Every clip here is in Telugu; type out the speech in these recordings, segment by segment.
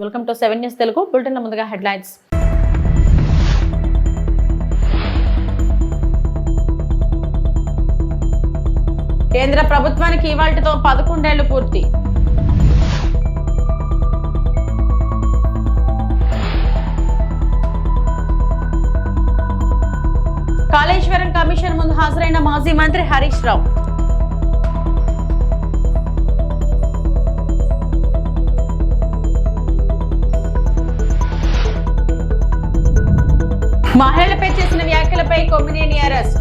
Welcome to 7 news Telugu bulletin. ముందుగా హెడ్లైన్స్. కేంద్ర ప్రభుత్వానికి ఇవాల్టితో 11 ఏళ్లు పూర్తి. కాళేశ్వరం కమిషన్ ముందు హాజరైన మాజీ మంత్రి హరీష్ రావు. మహిళలపై చేసిన వ్యాఖ్యలపై కొమ్మినేని అరెస్ట్.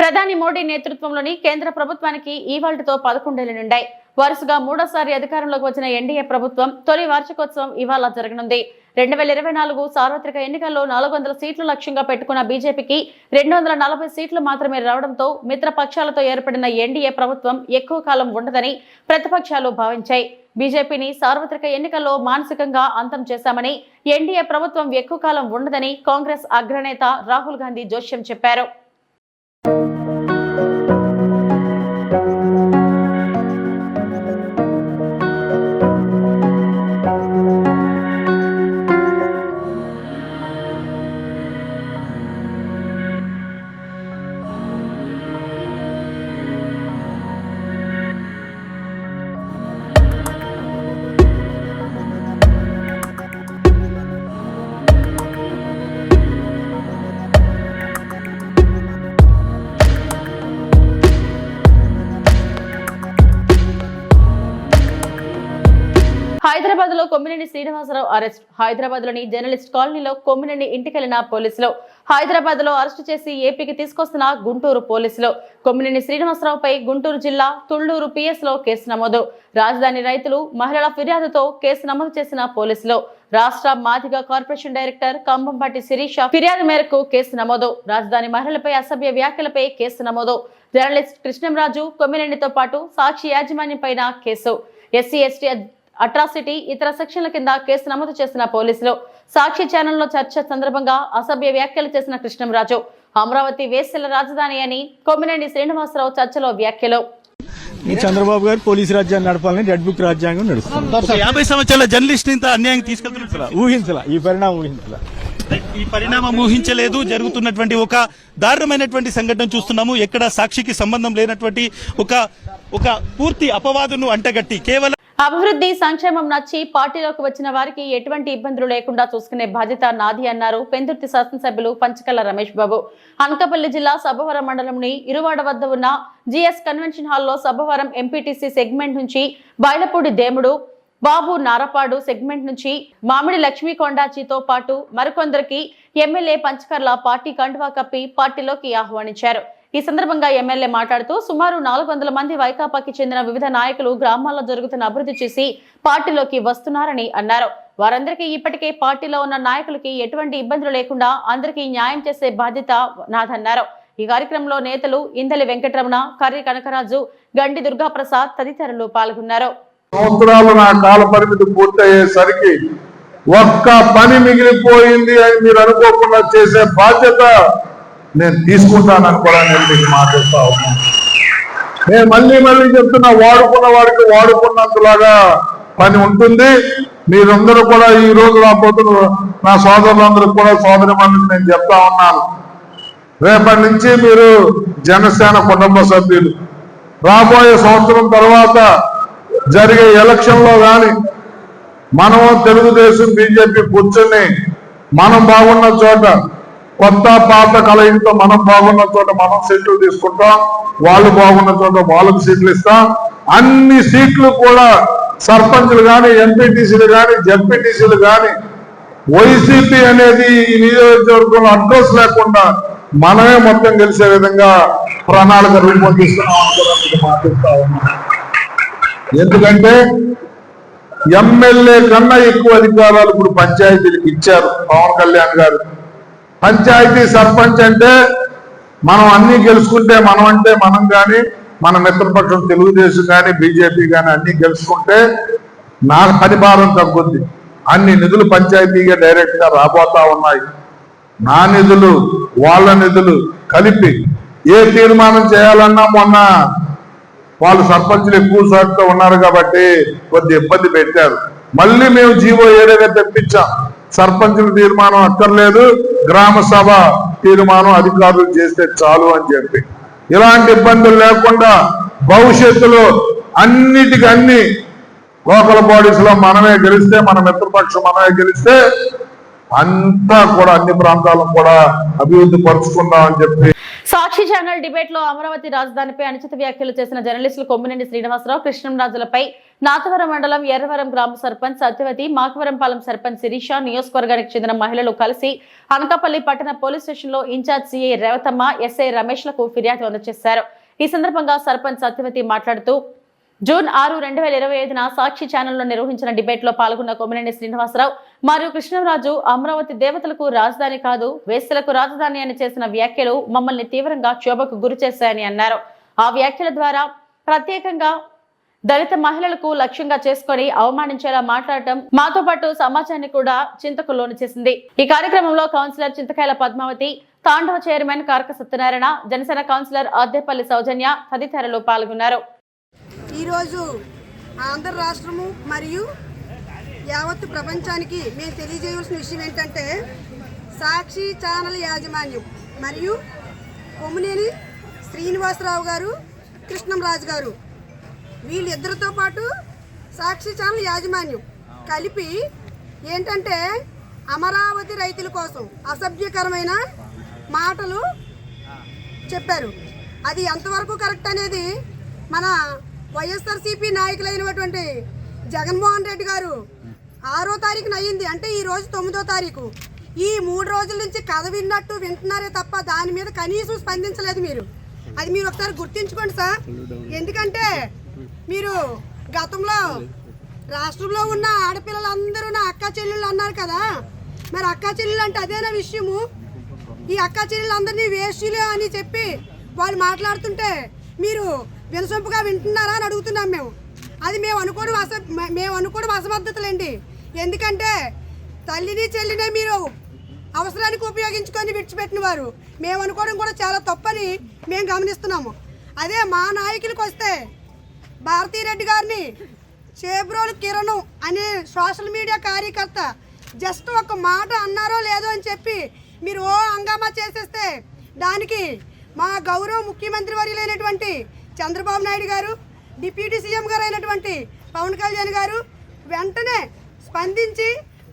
ప్రధాని మోడీ నేతృత్వంలోని కేంద్ర ప్రభుత్వానికి ఇవాల్టితో 11 ఏళ్లు నిండాయి. వరుసగా మూడోసారి అధికారంలోకి వచ్చిన ఎన్డీఏ ప్రభుత్వం తొలి వార్షికోత్సవం ఇవాళ జరగనుంది. 2024 సార్వత్రిక ఎన్నికల్లో 400 సీట్లు లక్ష్యంగా పెట్టుకున్న బీజేపీకి 240 సీట్లు మాత్రమే రావడంతో మిత్రపక్షాలతో ఏర్పడిన ఎన్డీఏ ప్రభుత్వం ఎక్కువ కాలం ఉండదని ప్రతిపక్షాలు భావించాయి. బీజేపీని సార్వత్రిక ఎన్నికల్లో మానసికంగా అంతం చేశామని, ఎన్డీఏ ప్రభుత్వం ఎక్కువ కాలం ఉండదని కాంగ్రెస్ అగ్రనేత రాహుల్ గాంధీ జోస్యం చెప్పారు. హైదరాబాద్ లో కొమ్మినేని శ్రీనివాసరావు అరెస్ట్. హైదరాబాద్ లోని జర్నలిస్ట్ కాలనీలో కొమ్మినేని ఇంటికెళ్లిన పోలీసులు, హైదరాబాద్ లో అరెస్టు చేసి ఏపీకి తీసుకొస్తున్న గుంటూరు పోలీసులు. కొమ్మినేని శ్రీనివాసరావుపై గుంటూరు జిల్లా తుళ్లూరు పిఎస్ లో కేసు నమోదు. రాజధాని రైతులు మహిళల ఫిర్యాదుతో కేసు నమోదు చేసిన పోలీసులు. రాష్ట్ర మాదిగ కార్పొరేషన్ డైరెక్టర్ కంబంపాటి శిరీష ఫిర్యాదు మేరకు కేసు నమోదు. రాజధాని మహిళలపై అసభ్య వ్యాఖ్యలపై కేసు నమోదు. జర్నలిస్ట్ కృష్ణంరాజు, కొమ్మినేనితో పాటు సాక్షి యాజమాన్యం పైన కేసు. ఎస్సీ ఎస్టీ అట్రాసిటీ ఇతర సెక్షన్ల కింద కేసు నమోదు చేసిన పోలీసులు. సాక్షి ఛానల్లో చర్చ సందర్భంగా అసభ్య వ్యాఖ్యలు చేసిన కృష్ణంరాజు. అమరావతి వేశ్యల రాజధాని అని కొమ్మినేని శ్రీనివాసరావు చర్చలో వ్యాఖ్యలు. చంద్రబాబు గారు పోలీసు రాజ్యాన్ని నడపాలని రెడ్ బుక్ రాజ్యాంగం నడుస్తుంది. 50 సంవత్సరాల జర్నలిస్ట్ ఇంత అన్యాయం తీసుకెళ్తున్నారు. ఊహించలా ఈ పరిణామం ఊహించలా. ఈ పరిణామం ఊహించలేదు. జరుగుతున్నటువంటి ఒక దారుణమైనటువంటి సంఘటన చూస్తున్నాము. ఎక్కడ సాక్షికి సంబంధం లేనటువంటి ఒక పూర్తి అపవాదును అంటగట్టి కేవలం అభివృద్ధి సంక్షేమం నచ్చి పార్టీలోకి వచ్చిన వారికి ఎటువంటి ఇబ్బందులు లేకుండా చూసుకునే బాధ్యత నాది అన్నారు పెందుర్తి శాసనసభ్యులు పంచకల్ల రమేష్ బాబు. అనకాపల్లి జిల్లా సబ్బవరం మండలంలోని ఇరువాడ వద్ద ఉన్న జిఎస్ కన్వెన్షన్ హాల్లో సబ్బవరం ఎంపీటీసీ సెగ్మెంట్ నుంచి బైలపూడి దేముడు బాబు నారపాడు సెగ్మెంట్ నుంచి మామిడి లక్ష్మీ కొండాచితో పాటు మరికొందరికి ఎమ్మెల్యే పంచకర్ల పార్టీ కండువా కప్పి పార్టీలోకి ఆహ్వానించారు. ఈ సందర్భంగా ఎమ్మెల్యే మాట్లాడుతూ సుమారు 400 మంది వైకాపాకి చెందిన వివిధ నాయకులు గ్రామాల్లో జరుగుతున్న అభివృద్ధి చేసి పార్టీలోకి వస్తున్నారని అన్నారు. వారందరికీ ఇప్పటికే పార్టీలో ఉన్న నాయకులకి ఎటువంటి ఇబ్బందులు లేకుండా అందరికీ న్యాయం చేసే బాధ్యత నాదన్నారు. ఈ కార్యక్రమంలో నేతలు ఇందలి వెంకటరమణ, కర్రి కనకరాజు, గండి దుర్గాప్రసాద్ తదితరులు పాల్గొన్నారు. సంవత్సరాలు నా కాల పరిమితి పూర్తయ్యేసరికి ఒక్క పని మిగిలిపోయింది అని మీరు అనుకోకుండా చేసే బాధ్యత నేను తీసుకుంటానని కూడా నేను మీకు మాట్లాడుతా ఉన్నాను. నేను మళ్ళీ చెప్తున్నా, వాడుకున్న వాడికి వాడుకున్నంతలాగా పని ఉంటుంది. మీరందరూ కూడా ఈ రోజు రాబోతున్న నా సోదరులందరూ కూడా సోదరిమణులకు నేను చెప్తా ఉన్నాను, రేపటి నుంచి మీరు జనసేన కుటుంబ సభ్యులు. రాబోయే సంవత్సరం తర్వాత జరిగే ఎలక్షన్లో కానీ మనం తెలుగుదేశం బీజేపీ కూర్చొని మనం బాగున్న చోట కొత్త పాత కలయికతో మనం బాగున్న చోట మనం సీట్లు తీసుకుంటాం, వాళ్ళు బాగున్న చోట వాళ్ళకు సీట్లు ఇస్తాం. అన్ని సీట్లు కూడా సర్పంచ్లు కానీ, ఎంపీటీసీలు కానీ, జడ్పీటీసీలు కానీ వైసీపీ అనేది ఈ నియోజకవర్గంలో అడ్రస్ లేకుండా మనమే మొత్తం గెలిచే విధంగా ప్రణాళిక రూపొందిస్తున్నాం అని మాట్లాడుతా ఉన్నాం. ఎందుకంటే ఎమ్మెల్యే కన్నా ఎక్కువ అధికారాలు ఇప్పుడు పంచాయతీలకు ఇచ్చారు పవన్ కళ్యాణ్ గారు. పంచాయతీ సర్పంచ్ అంటే మనం అన్ని గెలుచుకుంటే, మనం అంటే మనం కానీ, మన మిత్రపక్షం తెలుగుదేశం కానీ, బీజేపీ కానీ అన్ని గెలుచుకుంటే నా పని భారం తగ్గుద్ది. అన్ని నిధులు పంచాయతీగా డైరెక్ట్ గా రాబోతా ఉన్నాయి. నా నిధులు వాళ్ళ నిధులు కలిపి ఏ తీర్మానం చేయాలన్నా మొన్న వాళ్ళు సర్పంచులు ఎక్కువ శాతంతో ఉన్నారు కాబట్టి కొద్ది ఇబ్బంది పెట్టారు. మళ్ళీ మేము జీవో 7గా తెప్పించాం. సర్పంచుల తీర్మానం అక్కర్లేదు, గ్రామ సభ తీర్మానం అధికారులు చేస్తే చాలు అని చెప్పి ఇలాంటి ఇబ్బందులు లేకుండా భవిష్యత్తులో అన్నిటికన్నీ లోకల్ బాడీస్ లో మనమే గెలిస్తే, మన మిత్రపక్షం మనమే గెలిస్తే అంతా కూడా అన్ని ప్రాంతాలను కూడా అభివృద్ధి పరుచుకుందాం అని చెప్పి. సాక్షి ఛానల్ డిబేట్ లో అమరావతి రాజధానిపై అనుచిత వ్యాఖ్యలు చేసిన జర్నలిస్టులు కొమ్మినేని శ్రీనివాసరావు, కృష్ణంరాజులపై నాతవరం మండలం ఎర్రవరం గ్రామ సర్పంచ్ సత్యవతి, మాకవరంపాలెం సర్పంచ్ శిరీష, నియోజకవర్గానికి చెందిన మహిళలు కలిసి అనకాపల్లి పట్టణ పోలీస్ స్టేషన్ లో incharge CI Revathamma, SI Ramesh లకు ఫిర్యాదు అందజేశారు. ఈ సందర్భంగా సర్పంచ్ సత్యవతి మాట్లాడుతూ జూన్ 6, 2025న సాక్షి ఛానల్లో నిర్వహించిన డిబేట్ లో పాల్గొన్న కొమ్మినేని శ్రీనివాసరావు మరియు కృష్ణరాజు అమరావతి దేవతలకు రాజధాని కాదు వేశ్యలకు రాజధాని అని చేసిన వ్యాఖ్యలు మమ్మల్ని తీవ్రంగా క్షోభకు గురి చేశాయని అన్నారు. ఆ వ్యాఖ్యల ద్వారా ప్రత్యేకంగా దళిత మహిళలకు లక్ష్యంగా చేసుకుని అవమానించేలా మాట్లాడటం మాతో పాటు సమాజాన్ని కూడా చింతకు లోను చేసింది. ఈ కార్యక్రమంలో కౌన్సిలర్ చింతకాయల పద్మావతి, తాండవ చైర్మన్ కారక సత్యనారాయణ, జనసేన కౌన్సిలర్ ఆద్దేపల్లి సౌజన్య తదితరులు పాల్గొన్నారు. ఈరోజు ఆంధ్ర రాష్ట్రము మరియు యావత్తు ప్రపంచానికి మేము తెలియజేయవలసిన విషయం ఏంటంటే, సాక్షి ఛానల్ యాజమాన్యం మరియు కొమ్మినేని శ్రీనివాసరావు గారు, కృష్ణంరాజు గారు వీళ్ళిద్దరితో పాటు సాక్షి ఛానల్ యాజమాన్యం కలిపి ఏంటంటే అమరావతి రైతుల కోసం అసభ్యకరమైన మాటలు చెప్పారు. అది ఎంతవరకు కరెక్ట్ అనేది మన వైఎస్ఆర్సీపీ నాయకులైనటువంటి జగన్మోహన్ రెడ్డి గారు 6వ తారీఖున అయ్యింది, అంటే ఈ రోజు 9వ తారీఖు. ఈ 3 రోజుల నుంచి కథ విన్నట్టు వింటున్నారే తప్ప దాని మీద కనీసం స్పందించలేదు మీరు. అది మీరు ఒకసారి గుర్తించుకోండి సార్. ఎందుకంటే మీరు గతంలో రాష్ట్రంలో ఉన్న ఆడపిల్లలందరూ నా అక్క చెల్లెళ్ళు అన్నారు కదా, మరి అక్క చెల్లెళ్ళు అంటే అదేనా విషయము? ఈ అక్క చెల్లెళ్ళందరినీ వేష్యులు అని చెప్పి వాళ్ళు మాట్లాడుతుంటే మీరు వినసొంపుగా వింటున్నారా అని అడుగుతున్నాం మేము. అది మేము అనుకోవడం అసమర్థతలండి. ఎందుకంటే తల్లిని చెల్లినే మీరు అవసరానికి ఉపయోగించుకొని విడిచిపెట్టిన వారు. మేము అనుకోవడం కూడా చాలా తప్పని మేము గమనిస్తున్నాము. అదే మా నాయకులకు వస్తే భారతీరెడ్డి గారిని చేబ్రోలు కిరణ్ అనే సోషల్ మీడియా కార్యకర్త జస్ట్ ఒక మాట అన్నారో లేదో అని చెప్పి మీరు హంగామా చేసేస్తే దానికి మా గౌరవ ముఖ్యమంత్రి వర్యులైనటువంటి చంద్రబాబు నాయుడు గారు, డిప్యూటీ సీఎం గారు అయినటువంటి పవన్ కళ్యాణ్ గారు వెంటనే స్పందించి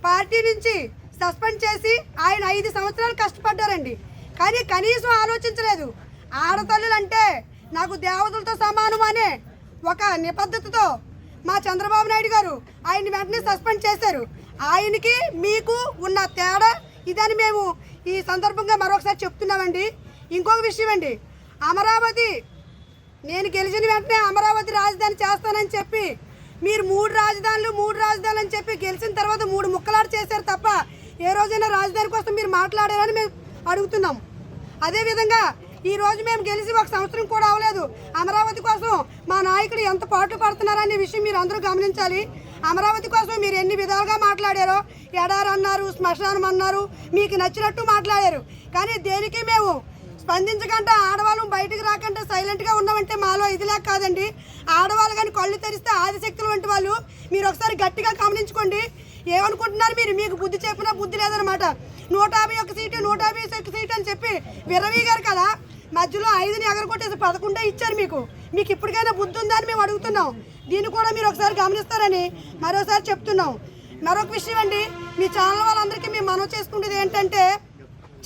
పార్టీ నుంచి సస్పెండ్ చేసి ఆయన 5 సంవత్సరాలు కష్టపడ్డారండి. కానీ కనీసం ఆలోచించలేదు. ఆడతల్లులు అంటే నాకు దేవతలతో సమానం అనే ఒక నిబద్ధతతో మా చంద్రబాబు నాయుడు గారు ఆయన్ని వెంటనే సస్పెండ్ చేశారు. ఆయనకి మీకు ఉన్న తేడా ఇదని మేము ఈ సందర్భంగా మరొకసారి చెప్తున్నామండి. ఇంకొక విషయం అండి, అమరావతి నేను గెలిచిన వెంటనే అమరావతి రాజధాని చేస్తానని చెప్పి మీరు 3 రాజధానులు అని చెప్పి గెలిచిన తర్వాత 3 ముక్కలాట చేశారు తప్ప ఏ రోజైనా రాజధాని కోసం మీరు మాట్లాడారని మేము అడుగుతున్నాం. అదేవిధంగా ఈరోజు మేము గెలిచి 1 సంవత్సరం కూడా అవ్వలేదు. అమరావతి కోసం మా నాయకుడు ఎంత పాటు పడుతున్నారనే విషయం మీరు అందరూ గమనించాలి. అమరావతి కోసం మీరు ఎన్ని విధాలుగా మాట్లాడారో, ఎడారి అన్నారు, శ్మశానం అన్నారు, మీకు నచ్చినట్టు మాట్లాడారు. కానీ దేనికి మేము స్పందించకుండా ఆడవాళ్ళు బయటకు రాకుండా సైలెంట్గా ఉన్నామంటే మాలో ఇదిలా కాదండి. ఆడవాళ్ళు కానీ కళ్ళు తెరిస్తే ఆదిశక్తులు వంటి వాళ్ళు. మీరు ఒకసారి గట్టిగా గమనించుకోండి. ఏమనుకుంటున్నారు మీరు? మీకు బుద్ధి చెప్పినా బుద్ధి లేదనమాట. 151 సీటు 151 సీటు అని చెప్పి విర్రవీగారు కదా, మధ్యలో 5ని ఎగరగొట్టేసి 11 ఇచ్చారు మీకు. మీకు ఇప్పటికైనా బుద్ధి ఉందా అని మేము అడుగుతున్నాం. దీన్ని కూడా మీరు ఒకసారి గమనిస్తారని మరోసారి చెప్తున్నాం. మరొక విషయం అండి, మీ ఛానల్ వాళ్ళందరికీ మేము మనవి చేసుకునేది ఏంటంటే,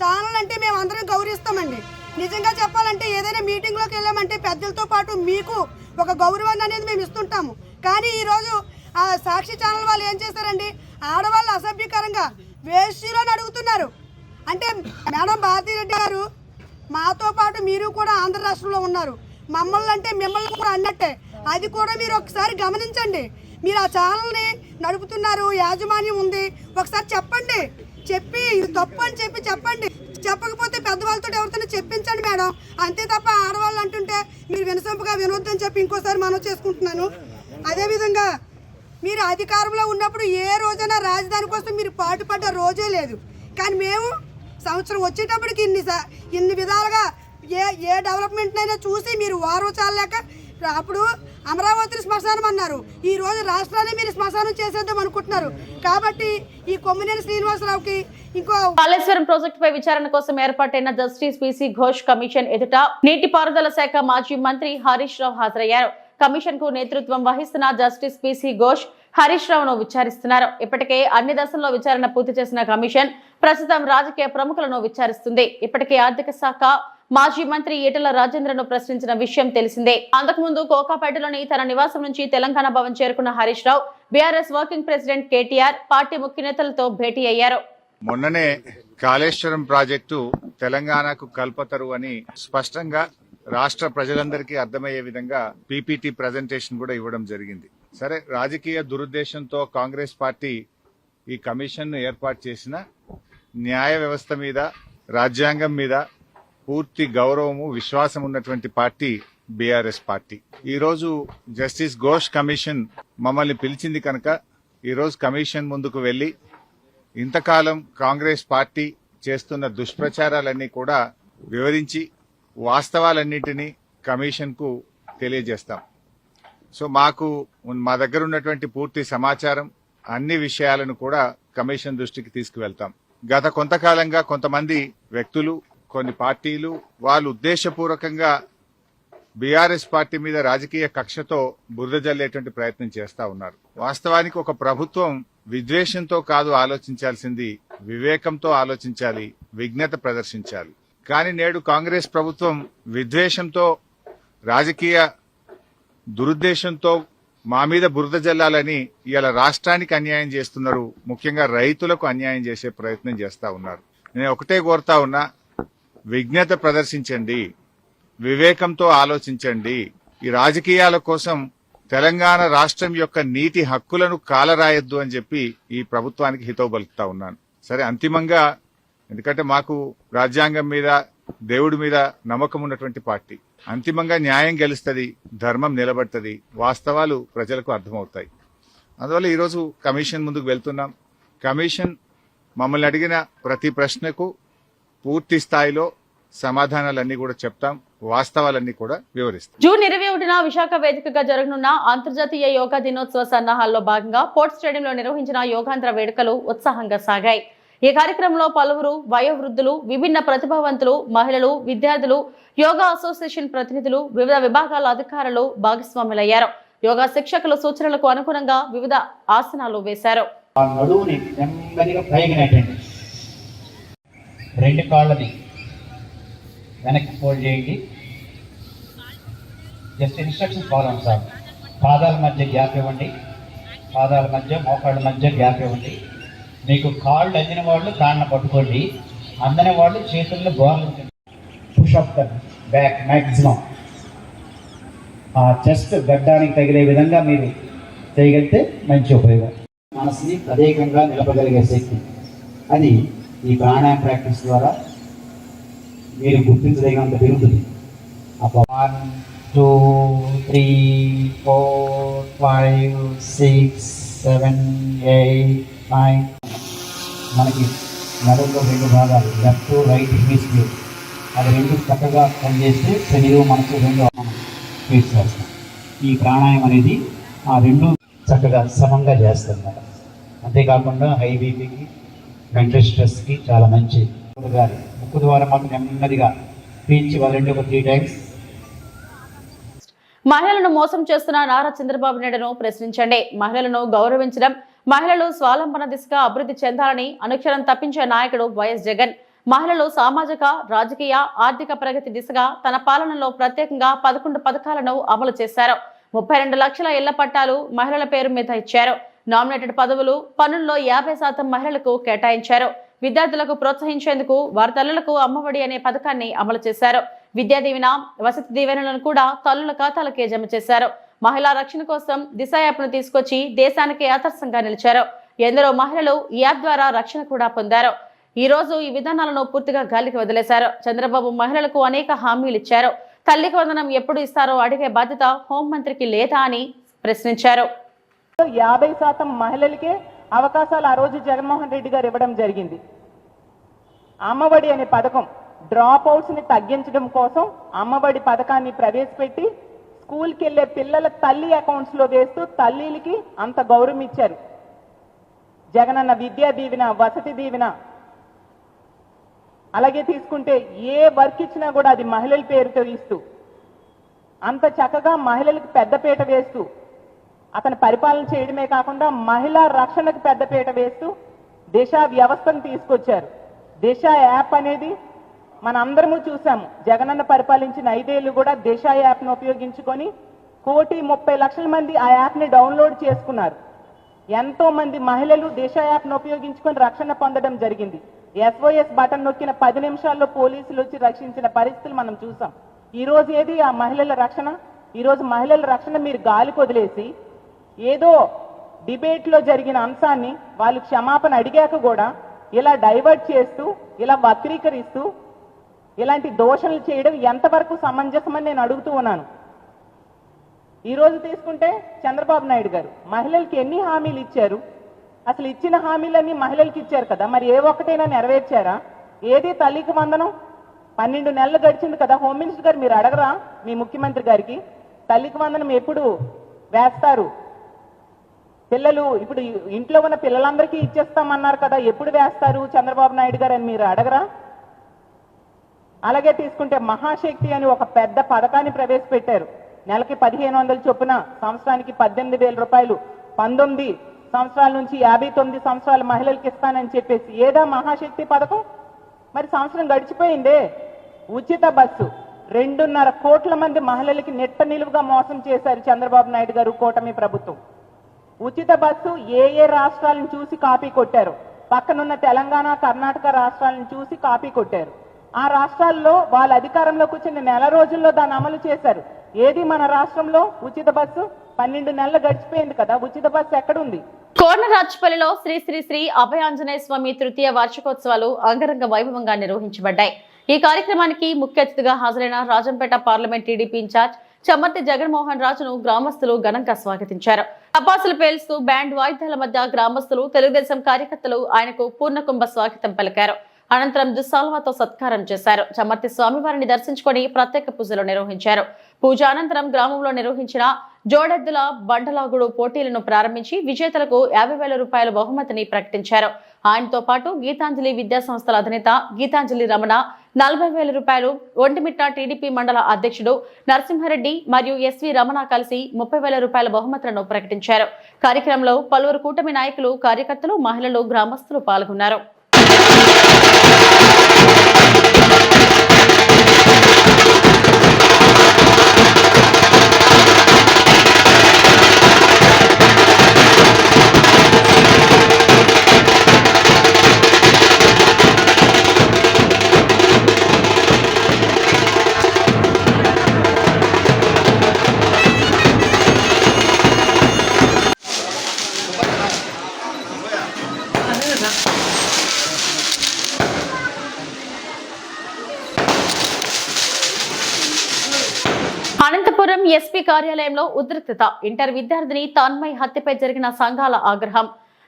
ఛానల్ అంటే మేము అందరం గౌరవిస్తామండి. నిజంగా చెప్పాలంటే ఏదైనా మీటింగ్లోకి వెళ్ళామంటే పెద్దలతో పాటు మీకు ఒక గౌరవాన్ని అనేది మేము ఇస్తుంటాము. కానీ ఈరోజు ఆ సాక్షి ఛానల్ వాళ్ళు ఏం చేస్తారండి, ఆడవాళ్ళు అసభ్యకరంగా వేష్యులని అడుగుతున్నారు. అంటే మేడం భారతీరెడ్డి గారు మాతో పాటు మీరు కూడా ఆంధ్ర రాష్ట్రంలో ఉన్నారు. మమ్మల్ని అంటే మిమ్మల్ని కూడా అన్నట్టే. అది కూడా మీరు ఒకసారి గమనించండి. మీరు ఆ ఛానల్ని నడుపుతున్నారు, యాజమాన్యం ఉంది, ఒకసారి చెప్పండి. చెప్పి ఇది తప్పు అని చెప్పండి. చెప్పకపోతే పెద్దవాళ్ళతో ఎవరితోనే చెప్పించండి మేడం, అంతే తప్ప ఆడవాళ్ళు అంటుంటే మీరు వినసొంపుగా వినొద్దని చెప్పి ఇంకోసారి మనవి చేసుకుంటున్నాను. అదేవిధంగా మీరు అధికారంలో ఉన్నప్పుడు ఏ రోజైనా రాజధాని కోసం మీరు పాటుపడ్డ రోజే లేదు. కానీ మేము సంవత్సరం వచ్చేటప్పటికి ఇన్ని విధాలుగా ఏ డెవలప్మెంట్ అయినా చూసి మీరు వారు చాలేక అప్పుడు అమరావతిని శ్మశానం అన్నారు, ఈ రోజు రాష్ట్రాన్ని మీరు శ్మశానం చేసేద్దాం అనుకుంటున్నారు. కాబట్టి ఈ కొమ్మినేని శ్రీనివాసరావుకి ఇంకో కాళేశ్వరం ప్రాజెక్టుపై విచారణ కోసం ఏర్పాటైన జస్టిస్ పిసి ఘోష్ కమిషన్ ఎదుట నీటిపారుదల శాఖ మాజీ మంత్రి హరీష్ రావు హాజరయ్యారు. కమిషన్ కు నేతృత్వం వహిస్తున్న జస్టిస్ పిసి ఘోష్ హరీష్ రావును విచారిస్తున్నారు. ఇప్పటికే అన్ని దశల్లో విచారణ పూర్తి చేసిన కమిషన్ ప్రస్తుతం రాజకీయ ప్రముఖులను విచారిస్తుంది. ఇప్పటికే ఆర్థిక శాఖ మాజీ మంత్రి ఈటెల రాజేంద్రను ప్రశ్నించిన విషయం తెలిసిందే. అంతకుముందు కోకాపేటలోని తన నివాసం నుంచి తెలంగాణ భవన్ చేరుకున్న Harish Rao BRS working president KTR, party ముఖ్య నేతలతో భేటీ అయ్యారు. మొన్ననే కాళేశ్వరం ప్రాజెక్టు తెలంగాణకు కల్పతరు అని స్పష్టంగా రాష్ట్ర ప్రజలందరికీ అర్థమయ్యే విధంగా పీపీటీ ప్రజెంటేషన్ కూడా ఇవ్వడం జరిగింది. సరే, రాజకీయ దురుద్దేశంతో కాంగ్రెస్ పార్టీ ఈ కమిషన్ ను ఏర్పాటు చేసిన న్యాయ వ్యవస్థ మీద, రాజ్యాంగం మీద పూర్తి గౌరవము, విశ్వాసం ఉన్నటువంటి పార్టీ బీఆర్ఎస్ పార్టీ. ఈ రోజు జస్టిస్ ఘోష్ కమిషన్ మమ్మల్ని పిలిచింది కనుక ఈ రోజు కమిషన్ ముందుకు వెళ్లి ఇంతకాలం కాంగ్రెస్ పార్టీ చేస్తున్న దుష్ప్రచారాలన్నీ కూడా వివరించి వాస్తవాలన్నింటినీ కమిషన్ కు తెలియజేస్తాం. సో మా దగ్గర ఉన్నటువంటి పూర్తి సమాచారం, అన్ని విషయాలను కూడా కమిషన్ దృష్టికి తీసుకువెళ్తాం. గత కొంతకాలంగా కొంతమంది వ్యక్తులు, కొన్ని పార్టీలు వాళ్ళు ఉద్దేశపూర్వకంగా బీఆర్ఎస్ పార్టీ మీద రాజకీయ కక్షతో బురద జల్లేటువంటి ప్రయత్నం చేస్తా ఉన్నారు. వాస్తవానికి ఒక ప్రభుత్వం విద్వేషంతో కాదు ఆలోచించాల్సింది, వివేకంతో ఆలోచించాలి, విజ్ఞత ప్రదర్శించాలి. కానీ నేడు కాంగ్రెస్ ప్రభుత్వం విద్వేషంతో, రాజకీయ దురుద్దేశంతో మా మీద బురద జల్లాలని ఇవాళ రాష్ట్రానికి అన్యాయం చేస్తున్నారు. ముఖ్యంగా రైతులకు అన్యాయం చేసే ప్రయత్నం చేస్తా ఉన్నారు. నేను ఒకటే కోరుతా ఉన్నా, విజ్ఞత ప్రదర్శించండి, వివేకంతో ఆలోచించండి. ఈ రాజకీయాల కోసం తెలంగాణ రాష్ట్రం యొక్క నీటి హక్కులను కాలరాయొద్దు అని చెప్పి ఈ ప్రభుత్వానికి హితవు పలుకుతా ఉన్నాను. సరే, అంతిమంగా ఎందుకంటే మాకు రాజ్యాంగం మీద, దేవుడి మీద నమ్మకం ఉన్నటువంటి పార్టీ, అంతిమంగా న్యాయం గెలుస్తుంది, ధర్మం నిలబడుతుంది, వాస్తవాలు ప్రజలకు అర్థమవుతాయి. అందువల్ల ఈరోజు కమిషన్ ముందుకు వెళ్తున్నాం. కమిషన్ మమ్మల్ని అడిగిన ప్రతి ప్రశ్నకు పూర్తి స్థాయిలో సమాధానాలన్నీ కూడా చెప్తాం, వాస్తవాలన్నీ కూడా వివరిస్తాం. జూన్ 21న విశాఖ వేదికగా జరగనున్న అంతర్జాతీయ యోగా దినోత్సవ సన్నాహాల్లో భాగంగా పోర్ట్ స్టేడియంలో నిర్వహించిన యోగాంధ్ర వేడుకలు ఉత్సాహంగా సాగాయి. ఈ కార్యక్రమంలో పలువురు వయోవృద్ధులు, విభిన్న ప్రతిభావంతులు, మహిళలు, విద్యార్థులు, యోగా అసోసియేషన్ ప్రతినిధులు, వివిధ విభాగాల అధికారులు భాగస్వాములయ్యారు. యోగా శిక్షకుల సూచనలకు అనుగుణంగా వివిధ ఆసనాలు వేశారు. రెండు కాళ్ళని వెనక్కి ఫోల్డ్ చేయండి. జస్ట్ ఇన్స్ట్రక్షన్స్ ఫాలో అవ్వండి సార్. పాదాల మధ్య గ్యాప్ ఇవ్వండి, పాదాల మధ్య, మోకాళ్ళ మధ్య గ్యాప్ ఇవ్వండి. మీకు కాళ్ళు అందిన వాళ్ళు కాళ్ళను పట్టుకోండి, అందని వాళ్ళు చేతుల్లో గోర్లు పుషప్ బ్యాక్ మ్యాక్సిమం. ఆ చెస్ట్ గడ్డానికి తగిలే విధంగా మీరు చేయగలిగితే మంచి ఉపయోగం. మనసుని ప్రత్యేకంగా నిలపగలిగే శక్తి, అది ఈ ప్రాణాయామ ప్రాక్టీస్ ద్వారా మీరు గుర్తించదగినంత పెరుగుతుంది. 1 2 3 4 5 6 7 8 9. మనకి నడుములో రెండు భాగాలు, లెఫ్ట్ రైట్ హెమిస్ఫియర్, అది రెండు చక్కగా పనిచేస్తే శరీరం మనకు రెండు ఫేస్ చేస్తాం. ఈ ప్రాణాయామం అనేది ఆ రెండు చక్కగా సమంగా చేస్తుంది. అంతేకాకుండా హై బీపీకి, మెంటల్ స్ట్రెస్కి చాలా మంచి. గారి ముక్కు ద్వారా మాకు నెమ్మదిగా పీల్చి వాళ్ళండి ఒక 3 టైమ్స్. మహిళలను మోసం చేస్తున్న నారా చంద్రబాబు నాయుడును ప్రశ్నించండి. మహిళలను గౌరవించడం, మహిళలు స్వావలంబన దిశగా అభివృద్ధి చెందాలని అనుక్షణం తప్పించే నాయకుడు వైఎస్ జగన్. మహిళలు సామాజిక, రాజకీయ, ఆర్థిక ప్రగతి దిశగా తన పాలనలో ప్రత్యేకంగా 11 పథకాలను అమలు చేశారు. 32 లక్షల ఇళ్ల పట్టాలు మహిళల పేరు మీద ఇచ్చారు. నామినేటెడ్ పదవులు, పనుల్లో 50% మహిళలకు కేటాయించారు. విద్యార్థులకు ప్రోత్సహించేందుకు వారి తల్లులకు అమ్మఒడి అనే పథకాన్ని అమలు చేశారు. విద్యా దీవెన, వసతి దీవెనలను కూడా తల్లుల ఖాతాలకే జమ చేశారు. మహిళా రక్షణ కోసం దిశ యాప్ను తీసుకొచ్చి దేశానికి ఆదర్శంగా నిలిచారు. ఎందరో మహిళలు ఈ యాప్ ద్వారా రక్షణ కూడా పొందారు. ఈ రోజు ఈ విధానాలను పూర్తిగా గాలికి వదిలేశారు. చంద్రబాబు మహిళలకు అనేక హామీలు ఇచ్చారు. తల్లికి వందనం ఎప్పుడు ఇస్తారో అడిగే బాధ్యత హోంమంత్రికి లేదా అని ప్రశ్నించారు. 50% మహిళలకే అవకాశాలు ఆ రోజు జగన్మోహన్ రెడ్డి గారు ఇవ్వడం జరిగింది. అమ్మఒడి అనే పథకం డ్రాప్ అవుట్స్ ని తగ్గించడం కోసం అమ్మఒడి పథకాన్ని ప్రవేశపెట్టి స్కూల్కి వెళ్ళే పిల్లల తల్లి అకౌంట్స్ లో వేస్తూ తల్లిలకి అంత గౌరవం ఇచ్చారు. జగనన్న విద్యా దీవెన, వసతి దీవెన. అలాగే తీసుకుంటే ఏ వర్క్ ఇచ్చినా కూడా అది మహిళల పేరుతో ఇస్తూ అంత చక్కగా మహిళలకు పెద్దపీట వేస్తూ అతను పరిపాలన చేయడమే కాకుండా మహిళా రక్షణకు పెద్దపీట వేస్తూ దిశ వ్యవస్థను తీసుకొచ్చారు. దిశ యాప్ అనేది మన అందరము చూసాము. జగనన్న పరిపాలించిన 5 ఏళ్లు కూడా దిశ యాప్ను ఉపయోగించుకొని 1,30,00,000 మంది ఆ యాప్ని డౌన్లోడ్ చేసుకున్నారు. ఎంతో మంది మహిళలు దిశ యాప్ను ఉపయోగించుకొని రక్షణ పొందడం జరిగింది. SOS బటన్ నొక్కిన 10 నిమిషాల్లో పోలీసులు వచ్చి రక్షించిన పరిస్థితులు మనం చూసాం. ఈ రోజు ఏది ఆ మహిళల రక్షణ? ఈ రోజు మహిళల రక్షణ మీరు గాలికి వదిలేసి ఏదో డిబేట్ లో జరిగిన అంశాన్ని వాళ్ళు క్షమాపణ అడిగాక కూడా ఇలా డైవర్ట్ చేస్తూ, ఇలా వక్రీకరిస్తూ, ఇలాంటి దోషణలు చేయడం ఎంతవరకు సమంజసమని నేను అడుగుతూ ఉన్నాను. ఈ రోజు తీసుకుంటే చంద్రబాబు నాయుడు గారు మహిళలకి ఎన్ని హామీలు ఇచ్చారు? అసలు ఇచ్చిన హామీలన్నీ మహిళలకి ఇచ్చారు కదా, మరి ఏ ఒక్కటైనా నెరవేర్చారా? ఏది తల్లికి వందనం? 12 నెలలు గడిచింది కదా. హోమ్ మినిస్టర్ గారు మీరు అడగరా మీ ముఖ్యమంత్రి గారికి తల్లికి వందనం ఎప్పుడు వేస్తారు? పిల్లలు ఇప్పుడు ఇంట్లో ఉన్న పిల్లలందరికీ ఇచ్చేస్తామన్నారు కదా, ఎప్పుడు వేస్తారు చంద్రబాబు నాయుడు గారు అని మీరు అడగరా? అలాగే తీసుకుంటే మహాశక్తి అని ఒక పెద్ద పథకాన్ని ప్రవేశపెట్టారు. నెలకి 1,500 చొప్పున, సంవత్సరానికి 18,000 రూపాయలు, 19 సంవత్సరాల నుంచి 59 సంవత్సరాల మహిళలకు ఇస్తానని చెప్పేసి ఏదా మహాశక్తి పథకం? మరి సంవత్సరం గడిచిపోయిందే. ఉచిత బస్సు 2.5 కోట్ల మంది మహిళలకి నెట్ట నిలువుగా మోసం చేశారు చంద్రబాబు నాయుడు గారు, కూటమి ప్రభుత్వం. ఉచిత బస్సు ఏ రాష్ట్రాలను చూసి కాపీ కొట్టారు? పక్కనున్న తెలంగాణ, కర్ణాటక రాష్ట్రాలను చూసి కాపీ కొట్టారు. ఆ రాష్ట్రాల్లో వాళ్ళ అధికారంలోకి వచ్చిన నెల రోజుల్లో దాన్ని అమలు చేశారు. ఏది మన రాష్ట్రంలో ఉచిత బస్సు? 12 నెలలు గడిచిపోయింది కదా, ఉచిత బస్సు ఎక్కడుంది? కోనరాజుపల్లిలో శ్రీ శ్రీ శ్రీ అభయాంజనేయ స్వామి తృతీయ వార్షికోత్సవాలు అంగరంగ వైభవంగా నిర్వహించబడ్డాయి. ఈ కార్యక్రమానికి ముఖ్య అతిథిగా హాజరైన Rajampet parliament TDP in-charge Chammarthi Jaganmohan రాజును గ్రామస్తులు ఘనంగా స్వాగతించారు. టపాసులు పేల్స్తూ బ్యాండ్ వాయిద్యాల మధ్య గ్రామస్తులు, తెలుగుదేశం కార్యకర్తలు ఆయనకు పూర్ణకుంభ స్వాగతం పలికారు. అనంతరం దుస్సాల్వాతో సత్కారం చేశారు. చమ్మర్తి స్వామివారిని దర్శించుకొని ప్రత్యేక పూజలు నిర్వహించారు. పూజ అనంతరం గ్రామంలో నిర్వహించిన జోడెద్దుల బండలాగుడు పోటీలను ప్రారంభించి విజేతలకు 50,000 రూపాయల బహుమతిని ప్రకటించారు. ఆయనతో పాటు గీతాంజలి విద్యా సంస్థల అధినేత గీతాంజలి రమణ 40,000 రూపాయలు, ఒంటిమిట్ట టీడీపీ మండల అధ్యక్షుడు నరసింహారెడ్డి మరియు ఎస్వి రమణ కలిసి 30,000 రూపాయల బహుమతులను ప్రకటించారు. కార్యక్రమంలో పలువురు కూటమి నాయకులు, కార్యకర్తలు, మహిళలు, గ్రామస్తులు పాల్గొన్నారు. అనంతపురం ఎస్పీ కార్యాలయంలో ఉద్రిక్తత. ఇంటర్ విద్యార్థిని తన్మయ్ హత్యపై జరిగిన సంఘాల ఆగ్రహం.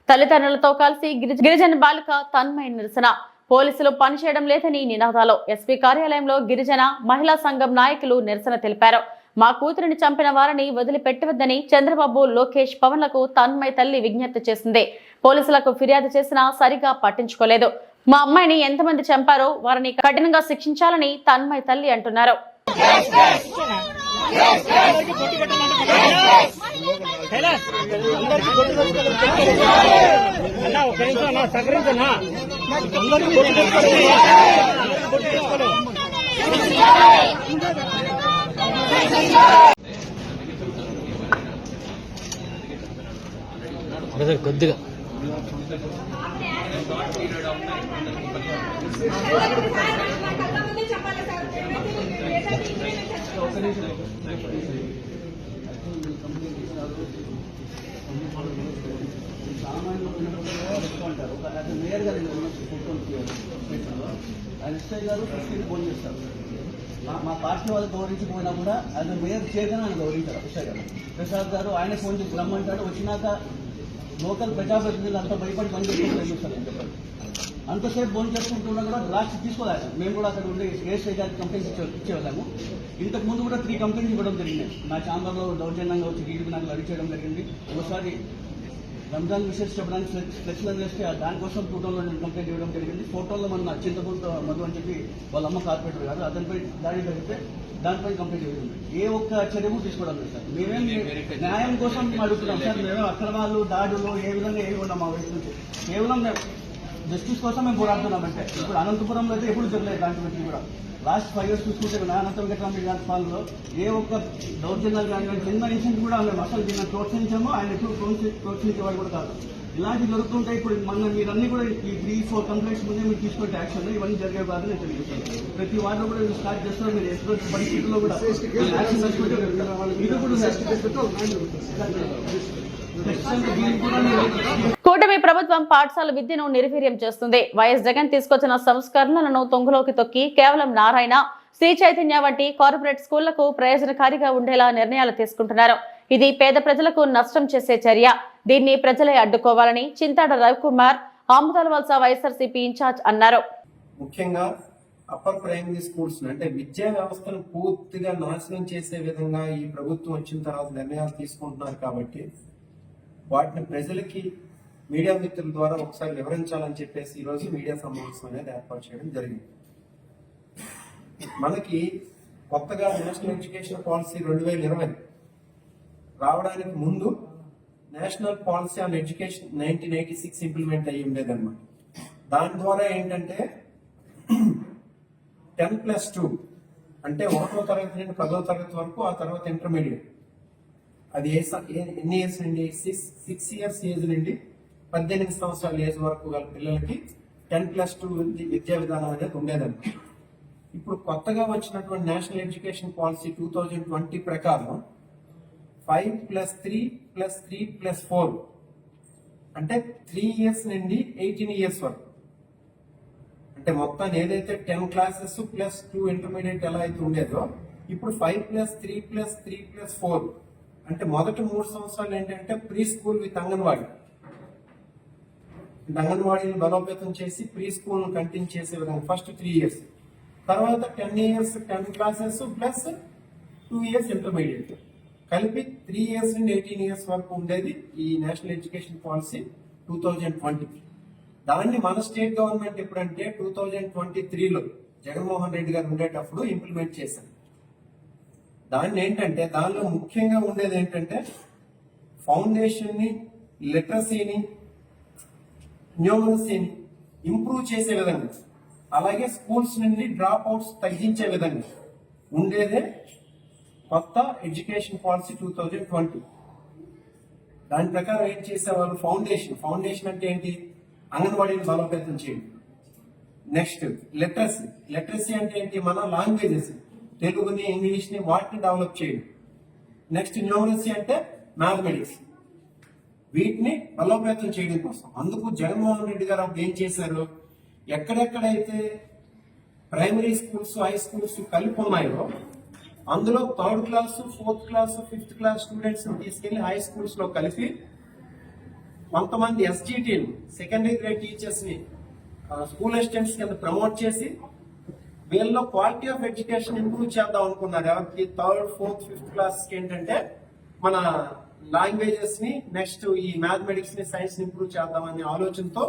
తల్లిదండ్రులతో కలిసి గిరిజన బాలిక తన్మయ్ నిరసన. పోలీసులు పనిచేయడం లేదని నినాదాలు. ఎస్పీ కార్యాలయంలో గిరిజన మహిళా సంఘం నాయకులు నిరసన తెలిపారు. మా కూతురిని చంపిన వారిని వదిలిపెట్టవద్దని చంద్రబాబు, లోకేష్, పవన్లకు తన్మయ్ తల్లి విజ్ఞప్తి చేసింది. పోలీసులకు ఫిర్యాదు చేసినా సరిగా పట్టించుకోలేదు. మా అమ్మాయిని ఎంతమంది చంపారో వారిని కఠినంగా శిక్షించాలని తన్మయ్ తల్లి అంటున్నారు. కొద్దిగా ఎస్ఐ గారు ఫస్ట్ ఫోన్ చేస్తారు. మా పార్టీ వాళ్ళు గౌరవించకపోయినా కూడా అది మేయర్ చేయగానే ఆయన గౌరవించారు. ఎస్ఐ గారు ప్రసాద్ గారు ఆయన ఫోన్ చేసి రమ్మంటాడు. వచ్చినాక లోకల్ ప్రజాప్రతినిధులు అంతా భయపడి పనిచేసుకుంటూ చూస్తారు. చెప్పండి అంతసేపు భోజనం చేసుకుంటున్నా కూడా లాస్ట్ తీసుకోలేదు. మేము కూడా అక్కడ ఉండి ఏఎస్ఐ గారికి కంప్లైంట్ ఇచ్చేవాళ్ళము. ఇంతకు ముందు కూడా 3 కంప్లైంట్స్ ఇవ్వడం జరిగింది. నా ఛాంబర్లో దౌర్జన్యంగా వచ్చి గీడికి నాకు అడిగి చేయడం జరిగింది. ఒకసారి రంజాన్ విషయం చెప్పడానికి ఫ్లెక్స్లను వేస్తే దానికోసం 2 టౌన్లో నేను కంప్లైంట్ ఇవ్వడం జరిగింది. ఫోటోలో మన చింతపూర్తో మధు అని చెప్పి వాళ్ళ అమ్మ కార్పొరేటర్ గారు అతనిపై దాడి జరిగితే దానిపై కంప్లైంట్ ఇవ్వడం. ఏ ఒక్క చర్యము తీసుకోవడం లేదు సార్. మేమేం న్యాయం కోసం అడుగుతున్నాం సార్. మేమేం అక్రమాలు దాడులు ఏ విధంగా ఏమి ఉన్నాం మా వైపు నుంచి. కేవలం జస్టిస్ కోసం మేము పోరాడుతున్నామంటే. ఇప్పుడు అనంతపురంలో అయితే ఎప్పుడు జరగలేదు ఇలాంటివి కూడా. లాస్ట్ 5 years చూసుకుంటే అనంతపురం వెంకటరామరెడ్డి గారి పాలనలో ఏ ఒక్క దౌర్జన్యాలు కానీ చిన్న ఇన్సిడెంట్ కూడా మేము అసలు దీన్ని ప్రోత్సహించామో, ఆయన ఎప్పుడు ప్రోత్సహించేవాడు కూడా కాదు. ఇలాంటివి జరుగుతుంటాయి. ఇప్పుడు మన మీరన్నీ కూడా ఈ 3-4 కంప్లైంట్స్ ముందే మీరు తీసుకుంటే యాక్షన్ ఇవన్నీ జరిగే కాదని నేను తెలియజేస్తాను. ప్రతి వార్డులో కూడా మీరు స్టార్ట్ చేస్తారు. మీరు ఎటువంటి పరిస్థితుల్లో కూడా యాక్షన్ తీసుకుంటే ఇది కూడా కూటమి ప్రభుత్వం పాఠశాల విద్యను నిర్వీర్యం చేస్తుంది. వైఎస్ జగన్ తీసుకొచ్చిన సంస్కరణలను తొంగలోకి తొక్కి కేవలం నారాయణ, శ్రీ చైతన్య వంటి కార్పొరేట్ స్కూళ్లకు ప్రయోజనకారిగా ఉండేలా నిర్ణయాలు తీసుకుంటున్నారు. ఇది పేద ప్రజలకు నష్టం చేసే చర్య. దీన్ని ప్రజలే అడ్డుకోవాలని చింతాడ రవికుమార్, ఆముదాలవలస వైఎస్ఆర్సీపీ ఇన్ఛార్జ్ అన్నారు. ముఖ్యంగా అప్పర్ ప్రైమరీ స్కూల్స్ అంటే విద్యా వ్యవస్థను పూర్తిగా నాశనం చేసే విధంగా ఈ ప్రభుత్వం వచ్చిన తర్వాత నిర్ణయాలు తీసుకుంటున్నారు. కాబట్టి వాటిని ప్రజలకి మీడియా మిత్రుల ద్వారా ఒకసారి వివరించాలని చెప్పేసి ఈరోజు మీడియా సమావేశం అనేది ఏర్పాటు చేయడం జరిగింది. మనకి కొత్తగా నేషనల్ ఎడ్యుకేషన్ పాలసీ 2020 రావడానికి ముందు national policy on education 1986 implement అయ్యి ఉండేదన్నమాట. దాని ద్వారా ఏంటంటే 10+2 అంటే 1వ తరగతి నుండి 10వ తరగతి వరకు, ఆ తర్వాత ఇంటర్మీడియట్. అది ఎన్ని ఇయర్స్ నుండి 6 years ఏజ్ నుండి 18 సంవత్సరాల ఏజ్ వరకు గల పిల్లలకి 10+2 విద్యా విధానం అనేది ఉండేదన్నమాట. ఇప్పుడు కొత్తగా వచ్చినటువంటి నేషనల్ ఎడ్యుకేషన్ పాలసీ 2020 ప్రకారం 5+3+3+4 అంటే 3 years నుండి 18 years వరకు. అంటే మొత్తాన్ని ఏదైతే 10 classes ప్లస్ 2 ఇంటర్మీడియట్ ఎలా అయితే ఉండేదో ఇప్పుడు 5+3+3+4 అంటే మొదటి 3 సంవత్సరాలు ఏంటంటే ప్రీ స్కూల్ విత్ అంగన్వాడీ. అంగన్వాడీని బలోపేతం చేసి ప్రీ స్కూల్ కంటిన్యూ చేసే విధంగా ఫస్ట్ 3 years, తర్వాత 10 years 10 classes plus 2 years intermediate కలిపి 3 years నుండి 18 years వరకు ఉండేది ఈ నేషనల్ ఎడ్యుకేషన్ పాలసీ 2020. దాన్ని మన స్టేట్ గవర్నమెంట్ ఎప్పుడంటే 2023లో జగన్మోహన్ రెడ్డి గారు ఉండేటప్పుడు ఇంప్లిమెంట్ చేశారు. దాన్ని ఏంటంటే దానిలో ముఖ్యంగా ఉండేది ఏంటంటే ఫౌండేషన్ ని, లిటరసీని, న్యూమరసీని ఇంప్రూవ్ చేసే విధంగా, అలాగే స్కూల్స్ నుండి డ్రాప్ అవుట్స్ తగ్గించే విధంగా ఉండేదే కొత్త ఎడ్యుకేషన్ పాలసీ 2020. దాని ప్రకారం ఏం చేసేవాళ్ళు, ఫౌండేషన్ అంటే ఏంటి, అంగన్వాడీని బలోపేతం చేయడం. నెక్స్ట్ లిటరసీ అంటే ఏంటి, మన లాంగ్వేజెస్ తెలుగుని, ఇంగ్లీష్ ని వాటిని డెవలప్ చేయడం. నెక్స్ట్ న్యూమరసీ అంటే మ్యాథమెటిక్స్, వీటిని బలోపేతం చేయడం కోసం. అందుకు జగన్మోహన్ రెడ్డి గారు అప్పుడు ఏం చేశారు, ఎక్కడెక్కడైతే ప్రైమరీ స్కూల్స్, హై స్కూల్స్ కలిపి ఉన్నాయో అందులో 3rd class, 4th class, 5th class students తీసుకెళ్లి హై స్కూల్స్ లో కలిపి కొంతమంది ఎస్జిటిని, సెకండరీ గ్రేడ్ టీచర్స్ ని స్కూల్ అసిస్టెంట్స్ కింద ప్రమోట్ చేసి వీళ్ళలో క్వాలిటీ ఆఫ్ ఎడ్యుకేషన్ ఇంప్రూవ్ చేద్దాం అనుకున్నారు. ఎవరికి 3rd, 4th, 5th క్లాస్ ఏంటంటే మన లాంగ్వేజెస్ ని, నెక్స్ట్ ఈ మ్యాథమెటిక్స్ ని, సైన్స్ ని ఇంప్రూవ్ చేద్దాం అనే ఆలోచనతో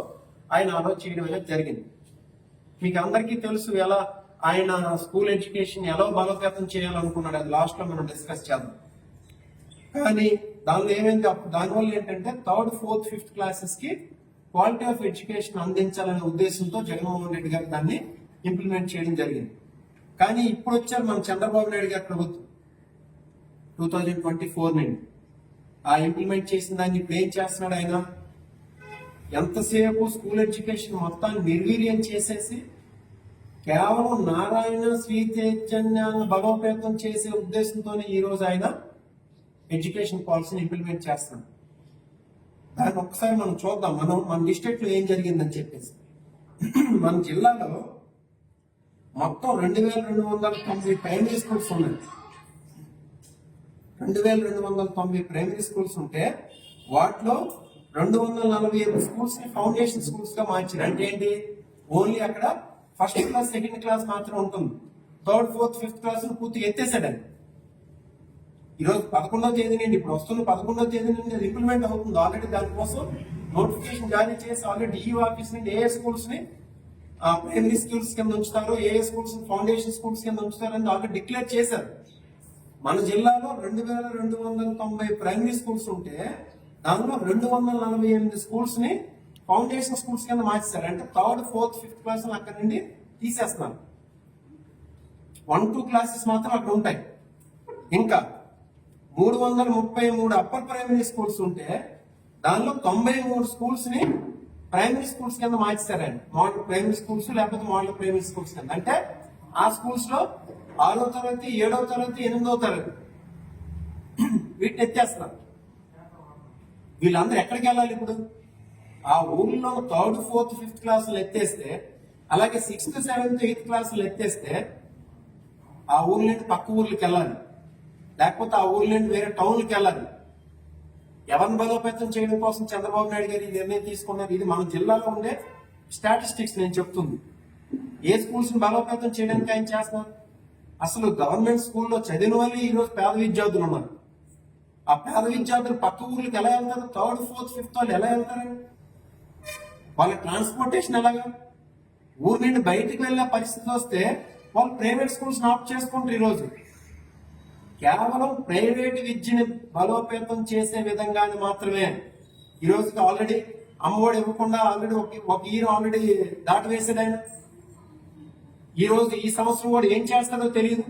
ఆయన ఆలోచన చేయడం అనేది జరిగింది. మీకు అందరికీ తెలుసు ఎలా ఆయన స్కూల్ ఎడ్యుకేషన్ ఎలా బలోపేతం చేయాలనుకున్నాడు, అది లాస్ట్ లో మనం డిస్కస్ చేద్దాం. కానీ దానిలో ఏమైంది, దానివల్ల ఏంటంటే 3rd, 4th, 5th క్లాసెస్ కి క్వాలిటీ ఆఫ్ ఎడ్యుకేషన్ అందించాలనే ఉద్దేశంతో జగన్మోహన్ రెడ్డి గారు దాన్ని ఇంప్లిమెంట్ చేయడం జరిగింది. కానీ ఇప్పుడు వచ్చారు మన చంద్రబాబు నాయుడు గారి ప్రభుత్వం 2024 నుండి ఆ ఇంప్లిమెంట్ చేసిన దాన్ని ఇప్పుడు ఏం చేస్తున్నాడు ఆయన, ఎంతసేపు స్కూల్ ఎడ్యుకేషన్ మొత్తాన్ని నిర్వీర్యం చేసేసి కేవలం నారాయణ, శ్రీ చైతన్యాన్ని బలోపేతం చేసే ఉద్దేశంతోనే ఈ రోజు ఆయన ఎడ్యుకేషన్ పాలసీని ఇంప్లిమెంట్ చేస్తాం. దాన్ని ఒకసారి మనం చూద్దాం, మన డిస్ట్రిక్ట్ లో ఏం జరిగిందని చెప్పేసి. మన జిల్లాలో మొత్తం 2290 ప్రైమరీ స్కూల్స్ ఉన్నాయి. 2290 ప్రైమరీ స్కూల్స్ ఉంటే వాటిలో 245 స్కూల్స్ ని ఫౌండేషన్ స్కూల్స్ గా మార్చారు. అంటే ఏంటి, ఓన్లీ అక్కడ ఫస్ట్ క్లాస్ సెకండ్ క్లాస్ మాత్రం ఉంటుంది. థర్డ్ ఫోర్త్ ఫిఫ్త్ క్లాస్ పూర్తిగా ఎత్తేసాడండి. ఈరోజు 11వ తేదీ నుండి, ఇప్పుడు వస్తున్న 11వ తేదీ నుండి అది ఇంప్లిమెంట్ అవుతుంది ఆల్రెడీ. దానికోసం నోటిఫికేషన్ జారీ చేసి ఆల్రెడీ డిఈఓ ఆఫీస్ నుండి ఏ స్కూల్స్ ని ప్రైమరీ స్కూల్స్ కింద ఉంచుతారు, ఏ స్కూల్స్ ఫౌండేషన్ స్కూల్స్ కింద ఉంచుతారని ఆల్రెడీ డిక్లేర్ చేశారు. మన జిల్లాలో 2290 ప్రైమరీ స్కూల్స్ ఉంటే దానిలో 248 స్కూల్స్ ని ఫౌండేషన్ స్కూల్స్ కింద మార్చేశారు. అంటే థర్డ్ ఫోర్త్ ఫిఫ్త్ క్లాస్ అక్కడి నుండి తీసేస్తున్నారు. 1-2 క్లాసెస్ మాత్రం అక్కడ ఉంటాయి. ఇంకా 333 అప్పర్ ప్రైమరీ స్కూల్స్ ఉంటే దానిలో 93 స్కూల్స్ ని ప్రైమరీ స్కూల్స్ కింద మార్చేశారండి. మోడల్ ప్రైమరీ స్కూల్స్ లేకపోతే మోడల్ ప్రైమరీ స్కూల్స్ కింద. అంటే ఆ స్కూల్స్ లో 6వ తరగతి 7వ తరగతి 8వ తరగతి వీటిని ఎత్తేస్తున్నారు. వీళ్ళందరూ ఎక్కడికి వెళ్ళాలి ఇప్పుడు? ఆ ఊర్లో థర్డ్ ఫోర్త్ ఫిఫ్త్ క్లాసులు ఎత్తేస్తే, అలాగే 6th 7th 8th క్లాసులు ఎత్తేస్తే ఆ ఊర్ల నుండి పక్క ఊర్లకి వెళ్ళాలి, లేకపోతే ఆ ఊర్ల నుండి వేరే టౌన్లకి వెళ్ళాలి. ఎవరిని బలోపేతం చేయడం కోసం చంద్రబాబు నాయుడు గారు ఈ నిర్ణయం తీసుకున్నారు. ఇది మన జిల్లాలో ఉండే స్టాటిస్టిక్స్ నేను చెప్తుంది. ఏ స్కూల్స్ ని బలోపేతం చేయడానికి ఆయన చేస్తున్నారు? అసలు గవర్నమెంట్ స్కూల్లో చదివిన వాళ్ళు ఈ రోజు పేద విద్యార్థులు ఉన్నారు. ఆ పేద విద్యార్థులు పక్క ఊర్లకు ఎలా వెళ్తారు? థర్డ్ ఫోర్త్ ఫిఫ్త్ వాళ్ళు ఎలా వెళ్తారండి? వాళ్ళ ట్రాన్స్పోర్టేషన్ ఎలాగా? ఊరి నుండి బయటకు వెళ్ళే పరిస్థితి వస్తే వాళ్ళు ప్రైవేట్ స్కూల్స్ ఆప్ట్ చేసుకుంటారు. ఈరోజు కేవలం ప్రైవేట్ విద్యని బలోపేతం చేసే విధంగానే మాత్రమే ఈరోజు ఆల్రెడీ అమ్మఒడి ఇవ్వకుండా ఆల్రెడీ ఒక ఇయర్ ఆల్రెడీ దాటివేసాడు ఆయన. ఈ రోజు ఈ సంవత్సరం కూడా ఏం చేస్తాడో తెలియదు.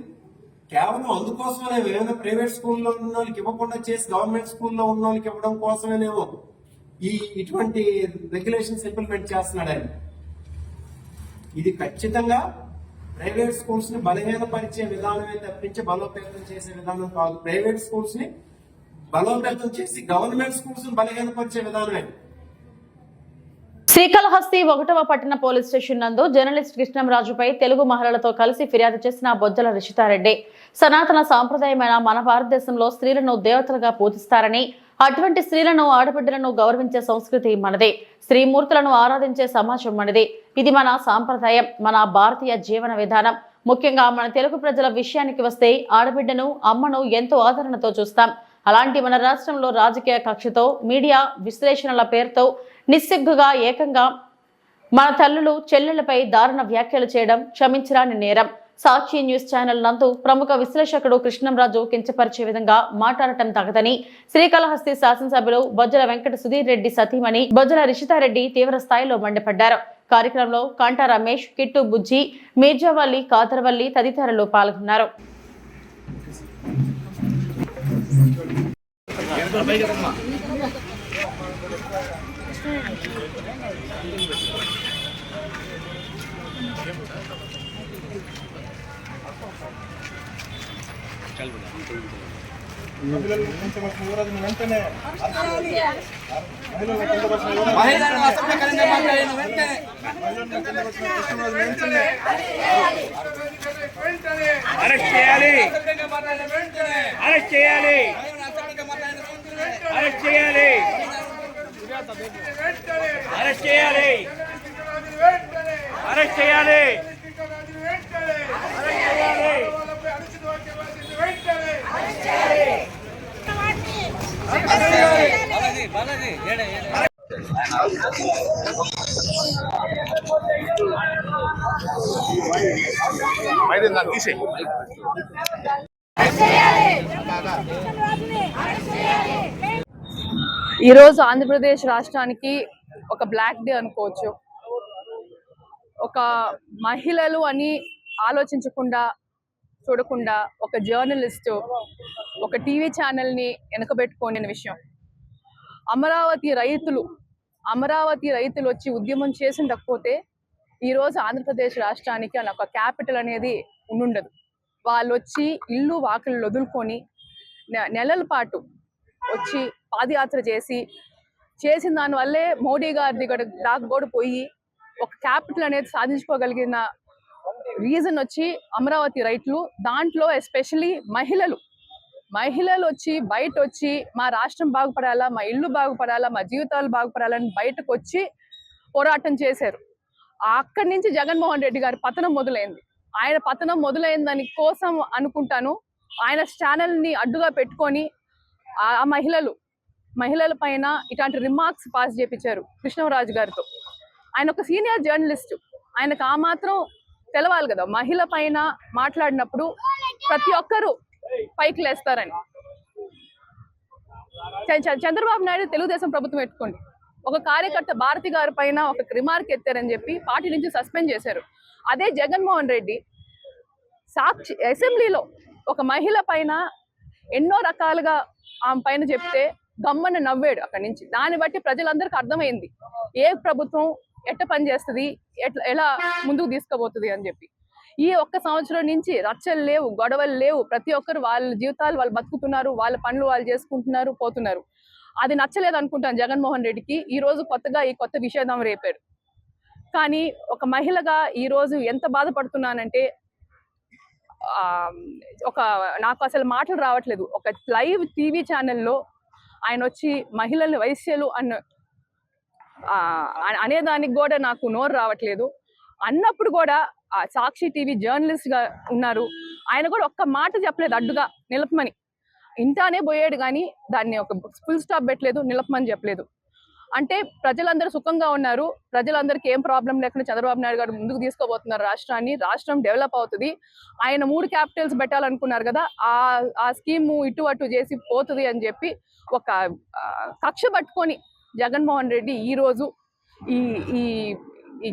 కేవలం అందుకోసమే ఏమైనా ప్రైవేట్ స్కూల్లో ఉన్న వాళ్ళకి ఇవ్వకుండా చేసి గవర్నమెంట్ స్కూల్లో ఉన్న వాళ్ళకి ఇవ్వడం కోసమేనేమో ఇటువంటి రెగ్యులేషన్స్ ఇంప్లిమెంట్ చేస్తున్నాడు ఆయన. ఇది ఖచ్చితంగా ప్రైవేట్ స్కూల్స్ ని బలహీనపరిచే విధానమే తప్పించి బలోపేతం చేసే విధానం కాదు. ప్రైవేట్ స్కూల్స్ ని బలోపేతం చేసి గవర్నమెంట్ స్కూల్స్ ని బలహీనపరిచే విధానమే. శ్రీకాళహస్తి 1వ పట్టణ పోలీస్ స్టేషన్ నందు జర్నలిస్ట్ కృష్ణంరాజుపై తెలుగు మహిళలతో కలిసి ఫిర్యాదు చేసిన బొజ్జల రిషితారెడ్డి, సనాతన సాంప్రదాయమైన మన భారతదేశంలో స్త్రీలను దేవతలుగా పూజిస్తారని, అటువంటి స్త్రీలను ఆడబిడ్డలను గౌరవించే సంస్కృతి మనదే, స్త్రీమూర్తులను ఆరాధించే సమాజం మనది, ఇది మన సాంప్రదాయం, మన భారతీయ జీవన విధానం. ముఖ్యంగా మన తెలుగు ప్రజల విషయానికి వస్తే ఆడబిడ్డను అమ్మను ఎంతో ఆదరణతో చూస్తాం. అలాంటి మన రాష్ట్రంలో రాజకీయ కక్షతో మీడియా విశ్లేషణల పేరుతో నిస్సిగ్గుగా ఏకంగా మన తల్లులు చెల్లెళ్లపై దారుణ వ్యాఖ్యలు చేయడం క్షమించరాని నేరం. సాక్షి న్యూస్ ఛానల్ నందు ప్రముఖ విశ్లేషకుడు కృష్ణంరాజు కించపరిచే విధంగా మాట్లాడటం తగదని శ్రీకాళహస్తి శాసనసభ్యులు బొజ్జల వెంకట సుధీర్ రెడ్డి సతీమణి బొజ్జల రిషితారెడ్డి తీవ్ర స్థాయిలో మండిపడ్డారు. కార్యక్రమంలో కాంటా రమేష్, కిట్టు బుజ్జి, మీర్జావల్లి, కాదరవల్లి తదితరులు పాల్గొన్నారు. ఈరోజు ఆంధ్రప్రదేశ్ రాష్ట్రానికి ఒక బ్లాక్ డే అనుకోవచ్చు. ఒక మహిళలు అని ఆలోచించకుండా చూడకుండా ఒక జర్నలిస్టు ఒక టీవీ ఛానల్ని వెనకబెట్టుకోని విషయం. అమరావతి రైతులు వచ్చి ఉద్యమం చేసిండకపోతే ఈరోజు ఆంధ్రప్రదేశ్ రాష్ట్రానికి అలా ఒక క్యాపిటల్ అనేది ఉండుండదు. వాళ్ళు వచ్చి ఇల్లు వాకిళ్ళు వదులుకొని నెలల పాటు వచ్చి పాదయాత్ర చేసిన దానివల్లే మోడీ గారి దాకా కూడా పోయి ఒక క్యాపిటల్ అనేది సాధించుకోగలిగిన రీజన్ వచ్చి అమరావతి రైతులు. దాంట్లో ఎస్పెషలీ మహిళలు వచ్చి బయట వచ్చి మా రాష్ట్రం బాగుపడాలా, మా ఇల్లు బాగుపడాలా, మా జీవితాలు బాగుపడాలని బయటకు వచ్చి పోరాటం చేశారు. అక్కడి నుంచి జగన్మోహన్ రెడ్డి గారి పతనం మొదలైంది. ఆయన పతనం మొదలైన దాని కోసం అనుకుంటాను ఆయన ఛానల్ ని అడ్డుగా పెట్టుకొని ఆ మహిళల పైన ఇట్లాంటి రిమార్క్స్ పాస్ చేపించారు కృష్ణరాజు గారితో. ఆయన ఒక సీనియర్ జర్నలిస్ట్, ఆయనకు ఆ మాత్రం తెలవాలి కదా మహిళ పైన మాట్లాడినప్పుడు ప్రతి ఒక్కరూ పైకి లేస్తారని. చంద్రబాబు నాయుడు తెలుగుదేశం ప్రభుత్వం పెట్టుకోండి, ఒక కార్యకర్త భారతి గారి పైన ఒక రిమార్క్ ఎత్తారని చెప్పి పార్టీ నుంచి సస్పెండ్ చేశారు. అదే జగన్మోహన్ రెడ్డి సాక్షి అసెంబ్లీలో ఒక మహిళ పైన ఎన్నో రకాలుగా ఆమె పైన చెప్తే గమ్మన్న నవ్వాడు అక్కడి నుంచి. దాన్ని బట్టి ప్రజలందరికీ అర్థమైంది ఏ ప్రభుత్వం ఎట్ట పని చేస్తుంది, ఎలా ముందుకు తీసుకుపోతుంది అని చెప్పి. ఈ ఒక్క సంవత్సరం నుంచి రచ్చలు లేవు, గొడవలు లేవు, ప్రతి ఒక్కరు వాళ్ళ జీవితాలు వాళ్ళు బతుకుతున్నారు, వాళ్ళ పనులు వాళ్ళు చేసుకుంటున్నారు, పోతున్నారు. అది నచ్చలేదు అనుకుంటాను జగన్మోహన్ రెడ్డికి. ఈ రోజు కొత్తగా ఈ కొత్త విషేదం రేపాడు. కానీ ఒక మహిళగా ఈ రోజు ఎంత బాధపడుతున్నానంటే నాకు అసలు మాటలు రావట్లేదు. ఒక లైవ్ టీవీ ఛానల్లో ఆయన వచ్చి మహిళల్ని వైశ్యలు అనేదానికి కూడా నాకు నోరు రావట్లేదు. అన్నప్పుడు కూడా ఆ సాక్షి టీవీ జర్నలిస్ట్ గా ఉన్నారు, ఆయన కూడా ఒక్క మాట చెప్పలేదు అడ్డుగా నిలపమని. ఇంటానే పోయాడు కానీ దాన్ని ఒక ఫుల్ స్టాప్ పెట్టలేదు, నిలపమని చెప్పలేదు. అంటే ప్రజలందరూ సుఖంగా ఉన్నారు, ప్రజలందరికీ ఏం ప్రాబ్లం లేకుండా చంద్రబాబు నాయుడు గారు ముందుకు తీసుకోబోతున్నారు రాష్ట్రాన్ని. రాష్ట్రం డెవలప్ అవుతుంది. ఆయన 3 క్యాపిటల్స్ పెట్టాలనుకున్నారు కదా, ఆ స్కీమ్ ఇటు అటు చేసి పోతుంది అని చెప్పి ఒక కక్ష పట్టుకొని జగన్మోహన్ రెడ్డి ఈ రోజు ఈ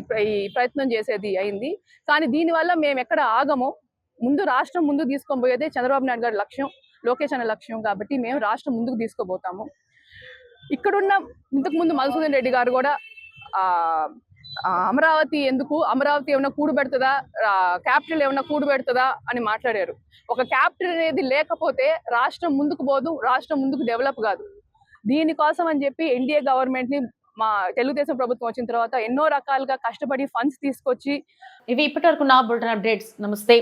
ప్రయత్నం చేసేది అయింది. కానీ దీనివల్ల మేము ఎక్కడ ఆగమో, ముందు రాష్ట్రం ముందుకు తీసుకొని పోయేదే చంద్రబాబు నాయుడు గారి లక్ష్యం, లోకేష్ అనే లక్ష్యం. కాబట్టి మేము రాష్ట్రం ముందుకు తీసుకోబోతాము. ఇక్కడున్న ఇంతకు ముందు మధుసూదన్ రెడ్డి గారు కూడా అమరావతి ఎందుకు, అమరావతి ఏమైనా కూడు పెడుతుందా, క్యాపిటల్ ఏమైనా కూడు పెడుతుందా అని మాట్లాడారు. ఒక క్యాపిటల్ అనేది లేకపోతే రాష్ట్రం ముందుకు పోదు, రాష్ట్రం ముందుకు డెవలప్ కాదు. దీనికోసం అని చెప్పి ఎన్డీఏ గవర్నమెంట్ ని మా తెలుగుదేశం ప్రభుత్వం వచ్చిన తర్వాత ఎన్నో రకాలుగా కష్టపడి ఫండ్స్ తీసుకొచ్చి ఇవి ఇప్పటివరకు నా బులెటిన్ అప్డేట్స్. నమస్తే.